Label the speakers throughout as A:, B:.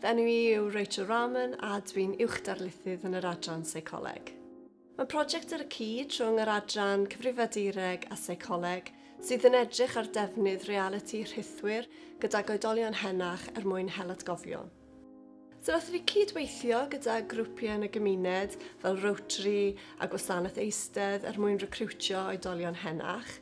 A: Fy enw i yw Rachel a dwi'n uwchdarlithydd yn yr adran seicoleg. Mae prosiect ar y cyd rhwng yr adran cyfrifiadureg a seicoleg sydd yn edrych ar defnydd realiti rhithwir gydag oedolion henach mwyn hel atgofion. So nathon ni cydweithio gyda grwpiau yn y gymuned fel Rotary a gwasanaeth eistedd mwyn recriwtio oedolion henach.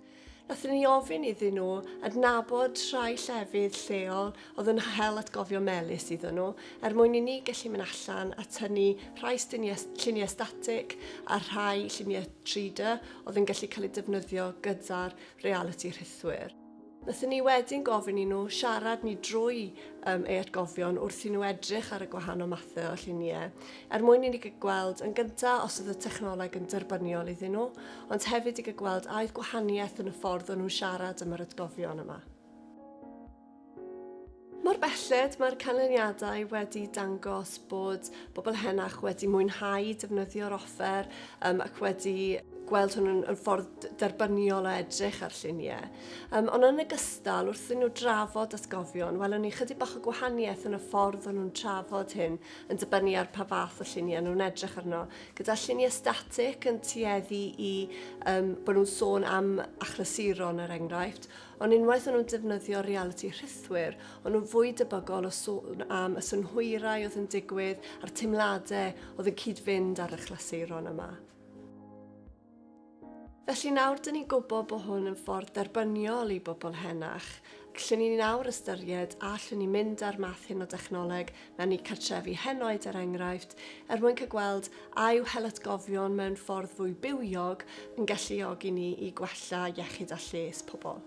A: Nathon ni ofyn iddyn nhw adnabod rhai llefydd lleol oedd yn hel atgofio melys iddyn nhw mwyn i ni gallu mynd allan a tynnu rhai lluniau statig a rhai lluniau 3D oedd yn gallu cael eu defnyddio gyda'r realiti rhithwir. Nathon ni wedyn gofyn i nhw siarad ni drwy eu atgofion wrth i nhw edrych ar y gwahanol mathau o lluniau mwyn i ni gweld yn gyntaf os oedd y technoleg yn derbyniol iddyn nhw, ond hefyd i gweld a oedd gwahaniaeth yn y ffordd o'n nhw'n siarad am yr atgofion yma. Mor belled mae'r canlyniadau wedi dangos bod bobl henach wedi mwynhau defnyddio'r offer ac wedi gweld hwn yn ffordd derbyniol o edrych ar lluniau. Ond yn ogystal, wrth i nhw drafod atgofion, welwn ni chydig bach o gwahaniaeth yn y ffordd o'n nhw'n trafod hyn yn dibynnu ar pa fath o lluniau nhw'n edrych arno. Gyda lluniau static yn tueddu i bod nhw'n sôn am achlasuron enghraifft, ond unwaith o'n nhw'n defnyddio realiti rhithwir, o'n nhw'n fwy debygol o sôn am y synhwyrau oedd yn digwydd a'r teimladau oedd yn cyd-fynd ar y chlasuron yma. Felly nawr dyn ni'n gwybod bod hwn yn ffordd derbyniol i bobl henach. Gallwn ni nawr ystyried a allwn ni mynd ar math hyn o dechnoleg mewn i cartrefi henoed enghraifft mwyn cael gweld a yw hel atgofion mewn ffordd fwy bywiog yn galluogi ni i gwella iechyd a lles pobl.